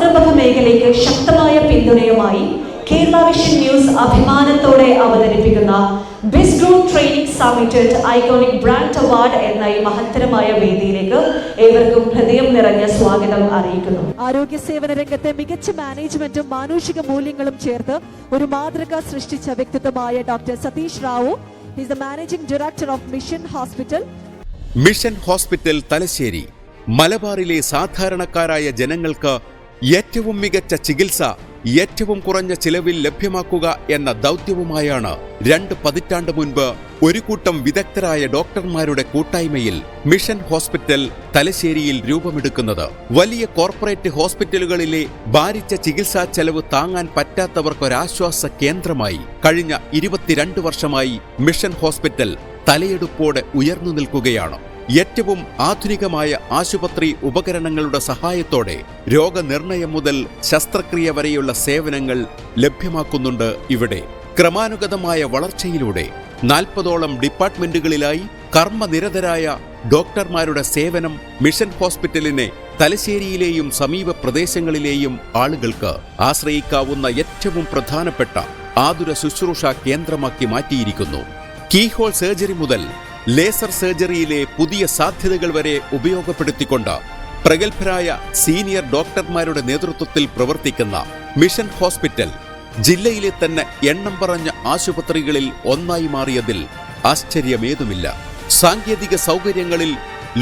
നിർവഹ മേഖലയ്ക്ക് ശക്തമായ പിന്തുണയുമായി കേരള വിഷൻ ന്യൂസ് അഭിമാനത്തോടെ അവതരിപ്പിക്കുന്ന biz group training summit and iconic brand award എന്ന ഈ മഹത്തരമായ വേദിയിലേക്ക് ഏവർക്കും ഹൃദയം നിറഞ്ഞ സ്വാഗതം അറിയിക്കുന്നു. ആരോഗ്യ സേവന രംഗത്തെ മികച്ച മാനേജ്മെന്റും മാനുഷിക മൂല്യങ്ങളും ചേർത്ത് ഒരു മാതൃക സൃഷ്ടിച്ച വ്യക്തിത്വമായ doctor Satish Rao is the managing director of mission hospital. Mission hospital Thalassery മലബാറിലെ സാധാരണക്കാരായ ജനങ്ങൾക്ക് ഏറ്റവും മികച്ച ചികിത്സ ഏറ്റവും കുറഞ്ഞ ചിലവിൽ ലഭ്യമാക്കുക എന്ന ദൗത്യവുമായാണ് 2 പതിറ്റാണ്ട് മുൻപ് ഒരു കൂട്ടം വിദഗ്ധരായ ഡോക്ടർമാരുടെ കൂട്ടായ്മയിൽ മിഷൻ ഹോസ്പിറ്റൽ തലശ്ശേരിയിൽ രൂപമെടുക്കുന്നത്. വലിയ കോർപ്പറേറ്റ് ഹോസ്പിറ്റലുകളിലെ ഭാരിച്ച ചികിത്സാ ചെലവ് താങ്ങാൻ പറ്റാത്തവർക്കൊരാശ്വാസ കേന്ദ്രമായി കഴിഞ്ഞ 22 വർഷമായി മിഷൻ ഹോസ്പിറ്റൽ തലയെടുപ്പോടെ ഉയർന്നു നിൽക്കുകയാണ്. ഏറ്റവും ആധുനികമായ ആശുപത്രി ഉപകരണങ്ങളുടെ സഹായത്തോടെ രോഗനിർണയം മുതൽ ശസ്ത്രക്രിയ വരെയുള്ള സേവനങ്ങൾ ലഭ്യമാക്കുന്നുണ്ട് ഇവിടെ. ക്രമാനുഗതമായ വളർച്ചയിലൂടെ 40ഓളം ഡിപ്പാർട്ട്മെന്റുകളിലായി കർമ്മനിരതരായ ഡോക്ടർമാരുടെ സേവനം മിഷൻ ഹോസ്പിറ്റലിനെ തലശ്ശേരിയിലെയും സമീപ പ്രദേശങ്ങളിലെയും ആളുകൾക്ക് ആശ്രയിക്കാവുന്ന ഏറ്റവും പ്രധാനപ്പെട്ട ആതുര ശുശ്രൂഷ കേന്ദ്രമാക്കി മാറ്റിയിരിക്കുന്നു. കീഹോൾ സർജറി മുതൽ ലേസർ സർജറിയിലെ പുതിയ സാധ്യതകൾ വരെ ഉപയോഗപ്പെടുത്തിക്കൊണ്ട് പ്രഗത്ഭരായ സീനിയർ ഡോക്ടർമാരുടെ നേതൃത്വത്തിൽ പ്രവർത്തിക്കുന്ന മിഷൻ ഹോസ്പിറ്റൽ ജില്ലയിലെ തന്നെ എണ്ണം പറഞ്ഞ ആശുപത്രികളിൽ ഒന്നായി മാറിയതിൽ ആശ്ചര്യമേതുമില്ല. സാങ്കേതിക സൗകര്യങ്ങളിൽ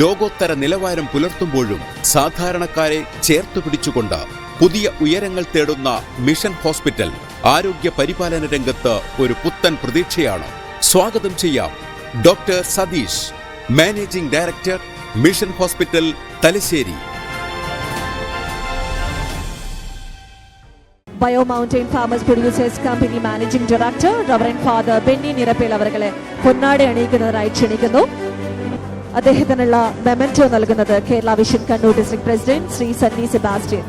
ലോകോത്തര നിലവാരം പുലർത്തുമ്പോഴും സാധാരണക്കാരെ ചേർത്തുപിടിച്ചുകൊണ്ട് പുതിയ ഉയരങ്ങൾ തേടുന്ന മിഷൻ ഹോസ്പിറ്റൽ ആരോഗ്യ പരിപാലന രംഗത്ത് ഒരു പുത്തൻ പ്രതീക്ഷയാണ്. സ്വാഗതം ചെയ്യാം doctor Satheesh, managing director, mission hospital Thalassery. Bio mountain farmers producers company managing director reverend father Benny Nirappel അവരെ പൊന്നാട അണിയിക്കുന്നതിനായി ക്ഷണിക്കുന്നു. അദ്ദേഹത്തിനുള്ള മെമന്റോ നൽകുന്നത് Kerala vision Kannur district president Shri Sunny Sebastian.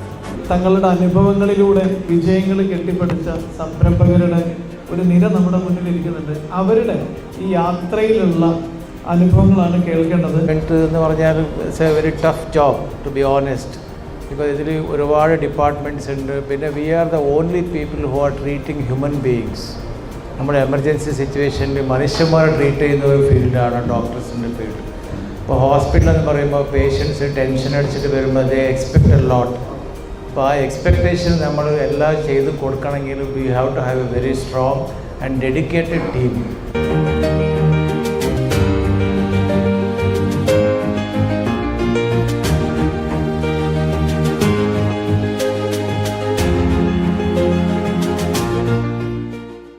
തങ്ങളുടെ അനുഭവങ്ങളിലൂടെ വിജയങ്ങൾ കെട്ടിപ്പടുത്ത സംരംഭകരുടെ ഒരു നിര നമ്മുടെ മുന്നിൽ ഇരിക്കുന്നുണ്ട്. അവരുടെ ഈ യാത്രയിലുള്ള അനുഭവങ്ങളാണ് കേൾക്കേണ്ടത്. എന്ന് പറഞ്ഞാൽ it's a very tough job to be honest. Because ഇതിൽ ഒരുപാട് ഡിപ്പാർട്ട്മെൻറ്റ്സ് ഉണ്ട്. പിന്നെ we are the only people who are treating human beings. നമ്മുടെ എമർജൻസി സിറ്റുവേഷനിൽ മനുഷ്യന്മാരെ ട്രീറ്റ് ചെയ്യുന്ന ഒരു ഫീൽഡാണ് ഡോക്ടേഴ്സിൻ്റെ ഫീൽഡ്. ഇപ്പോൾ ഹോസ്പിറ്റൽ എന്ന് പറയുമ്പോൾ പേഷ്യൻസ് ടെൻഷൻ അടിച്ചിട്ട് വരുമ്പോൾ ദേ എക്സ്പെക്ട് എ ലോട്ട്. അപ്പോൾ ആ എക്സ്പെക്റ്റേഷൻ നമ്മൾ എല്ലാം ചെയ്ത് കൊടുക്കണമെങ്കിൽ we have to have a very strong and dedicated team.